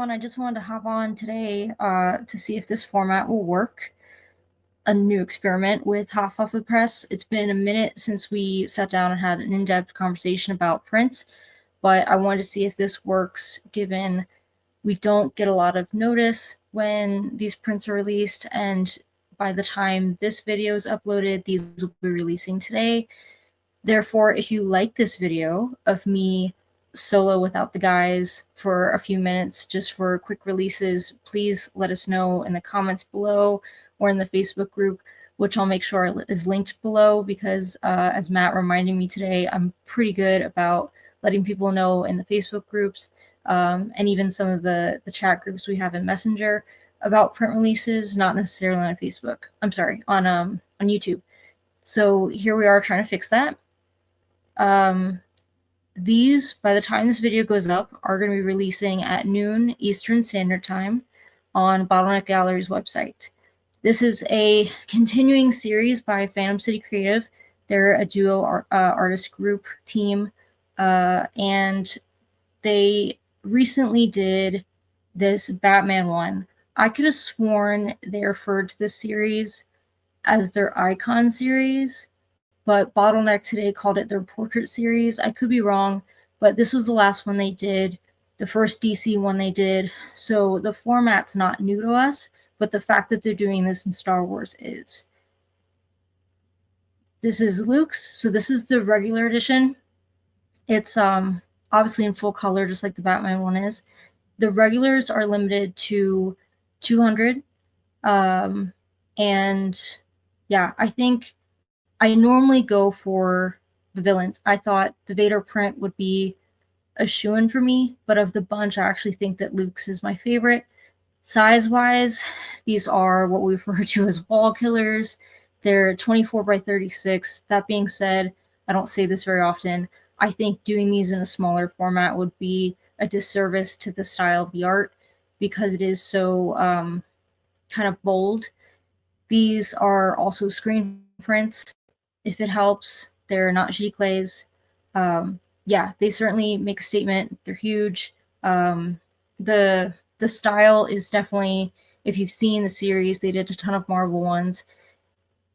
everyone. I just wanted to hop on today to see if this format will work. A new experiment with Hoth off the press. It's been a minute since we sat down and had an in-depth conversation about prints, but I wanted to see if this works given we don't get a lot of notice when these prints are released, and by the time this video is uploaded, these will be releasing today. Therefore, if you like this video of me solo without the guys for a few minutes just for quick releases, please let us know in the comments below or in the Facebook group, which I'll make sure is linked below because as Matt reminded me today, I'm pretty good about letting people know in the Facebook groups and even some of the chat groups we have in Messenger about print releases, not necessarily on Facebook. I'm sorry, on YouTube. So here we are trying to fix that. These, by the time this video goes up, are going to be releasing at noon Eastern Standard Time on Bottleneck Gallery's website. This is a continuing series by Phantom City Creative. They're a duo artist group team, and they recently did this Batman one. I could have sworn they referred to this series as their Icon series, but Bottleneck today called it their Portrait series. I could be wrong, but this was the last one they did, the first DC one they did. So the format's not new to us, but the fact that they're doing this in Star Wars is. This is Luke's, so this is the regular edition. It's obviously in full color, just like the Batman one is. The regulars are limited to 200. And yeah, I think I normally go for the villains. I thought the Vader print would be a shoo-in for me, but of the bunch, I actually think that Luke's is my favorite. Size-wise, these are what we refer to as wall killers. They're 24 by 36. That being said, I don't say this very often. I think doing these in a smaller format would be a disservice to the style of the art because it is so kind of bold. These are also screen prints. If it helps, they're not giclées. Yeah, they certainly make a statement. They're huge. The style is definitely, if you've seen the series, they did a ton of Marvel ones.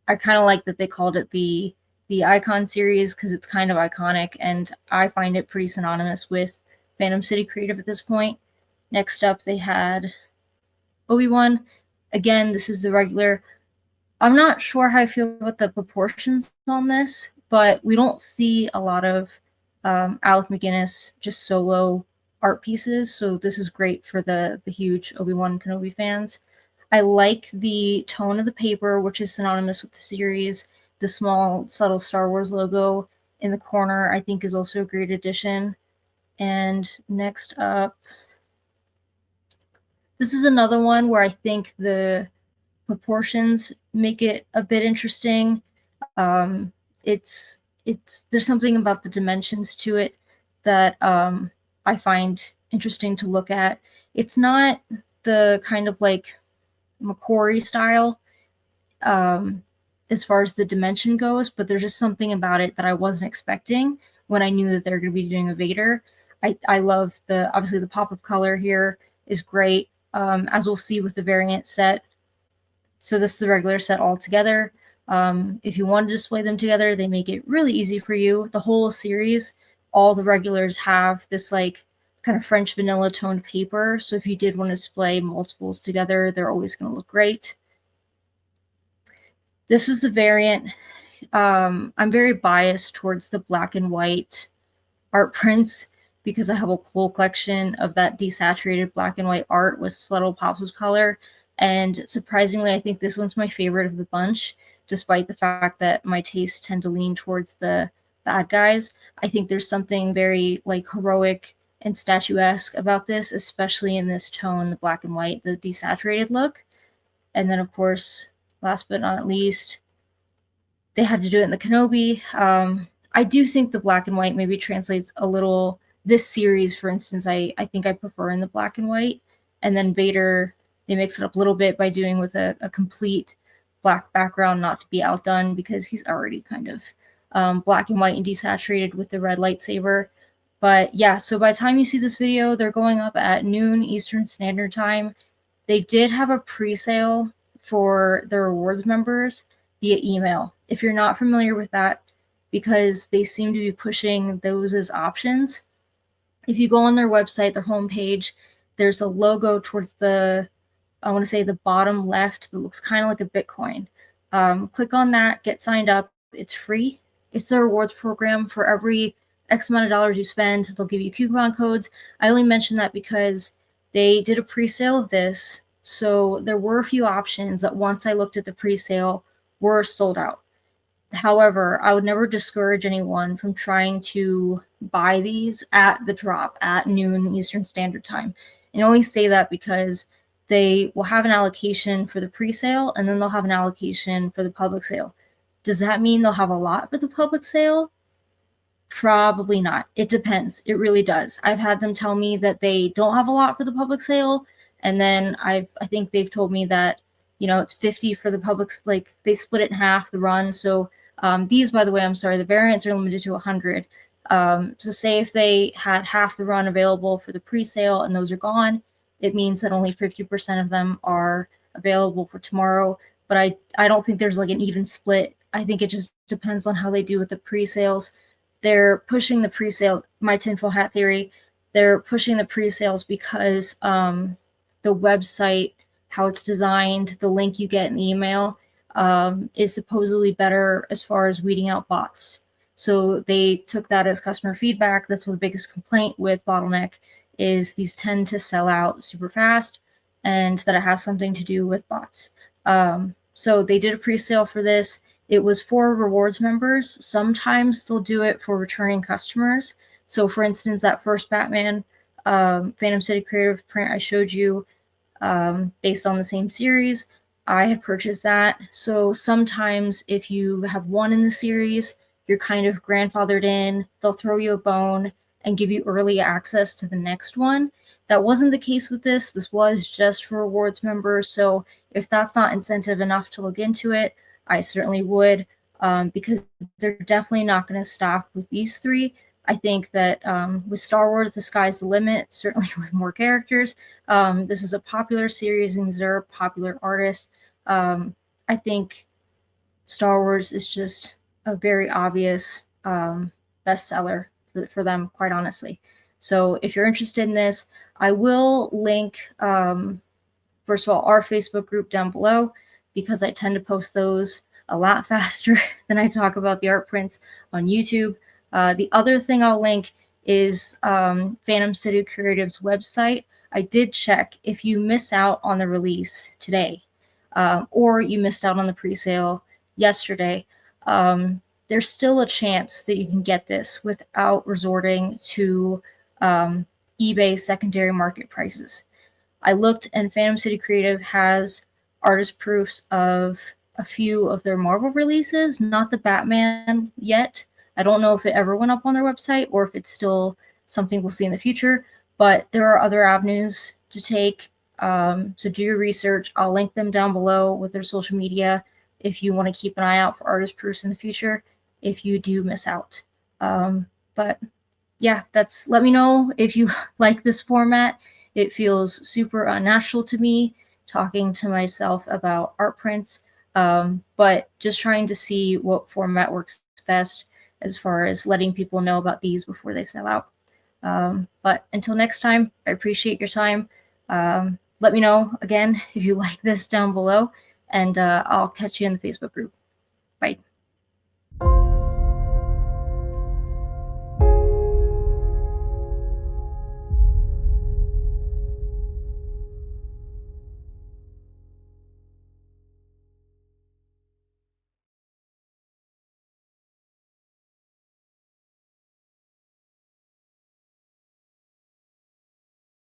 I kind of like that they called it the Icon series because it's kind of iconic, and I find it pretty synonymous with Phantom City Creative at this point. Next up, they had Obi-Wan. Again, this is the regular. I'm not sure how I feel about the proportions on this, but we don't see a lot of Alec McGuinness just solo art pieces, so this is great for the huge Obi-Wan Kenobi fans. I like the tone of the paper, which is synonymous with the series. The small, subtle Star Wars logo in the corner, I think, is also a great addition. And next up, this is another one where I think the proportions make it a bit interesting. There's something about the dimensions to it that I find interesting to look at. It's not the kind of like McQuarrie style as far as the dimension goes, but there's just something about it that I wasn't expecting when I knew that they're going to be doing a Vader. I love obviously the pop of color here is great, as we'll see with the variant set. So this is the regular set all together. If you want to display them together, they make it really easy for you. The whole series, all the regulars have this like kind of French vanilla toned paper. So if you did want to display multiples together, they're always going to look great. This is the variant. I'm very biased towards the black and white art prints because I have a whole collection of that desaturated black and white art with subtle pops of color. And surprisingly, I think this one's my favorite of the bunch, despite the fact that my tastes tend to lean towards the bad guys. I think there's something very like heroic and statuesque about this, especially in this tone, the black and white, the desaturated look. And then, of course, last but not least, they had to do it in the Kenobi. I do think the black and white maybe translates a little. This series, for instance, I think I prefer in the black and white. And then Vader, they mix it up a little bit by doing with a complete black background, not to be outdone because he's already kind of black and white and desaturated with the red lightsaber. But yeah, so by the time you see this video, they're going up at noon Eastern Standard Time. They did have a pre-sale for the rewards members via email. If you're not familiar with that, because they seem to be pushing those as options, if you go on their website, their homepage, there's a logo towards the, I want to say the bottom left that looks kind of like a Bitcoin. Click on that, get signed up. It's free. It's a rewards program. For every X amount of dollars you spend, they'll give you coupon codes. I only mention that because they did a pre-sale of this. So there were a few options that once I looked at the pre-sale were sold out. However, I would never discourage anyone from trying to buy these at the drop at noon Eastern Standard Time. And I only say that because they will have an allocation for the pre-sale and then they'll have an allocation for the public sale. Does that mean they'll have a lot for the public sale? Probably not. It depends. It really does. I've had them tell me that they don't have a lot for the public sale, and then I think they've told me that, you know, it's 50 for the public, like they split it in half the run. So these, by the way, I'm sorry, the variants are limited to 100. So say if they had half the run available for the pre-sale and those are gone, it means that only 50% of them are available for tomorrow. But I don't think there's like an even split. I think it just depends on how they do with the pre-sales. They're pushing the pre-sales, my tinfoil hat theory, they're pushing the pre-sales because the website, how it's designed, the link you get in the email is supposedly better as far as weeding out bots. So they took that as customer feedback. That's what the biggest complaint with Bottleneck is, these tend to sell out super fast and that it has something to do with bots. So they did a pre-sale for this. It was for rewards members. Sometimes they'll do it for returning customers. So for instance, that first Batman Phantom City Creative print I showed you, based on the same series, I had purchased that. So sometimes if you have one in the series, you're kind of grandfathered in. They'll throw you a bone and give you early access to the next one. That wasn't the case with this. This was just for rewards members. So if that's not incentive enough to look into it, I certainly would, because they're definitely not going to stop with these three. I think that with Star Wars, the sky's the limit, certainly with more characters. This is a popular series and these are popular artists. I think Star Wars is just a very obvious bestseller for them, quite honestly. So if you're interested in this, I will link, first of all, our Facebook group down below, because I tend to post those a lot faster than I talk about the art prints on YouTube. The other thing I'll link is Phantom City Creative's website. I did check. If you miss out on the release today, or you missed out on the pre-sale yesterday, there's still a chance that you can get this without resorting to eBay secondary market prices. I looked, and Phantom City Creative has artist proofs of a few of their Marvel releases, not the Batman yet. I don't know if it ever went up on their website or if it's still something we'll see in the future, but there are other avenues to take. So do your research. I'll link them down below with their social media if you want to keep an eye out for artist proofs in the future if you do miss out. But yeah, let me know if you like this format. It feels super unnatural to me talking to myself about art prints, but just trying to see what format works best as far as letting people know about these before they sell out. But until next time, I appreciate your time. Let me know again if you like this down below, and I'll catch you in the Facebook group. Bye.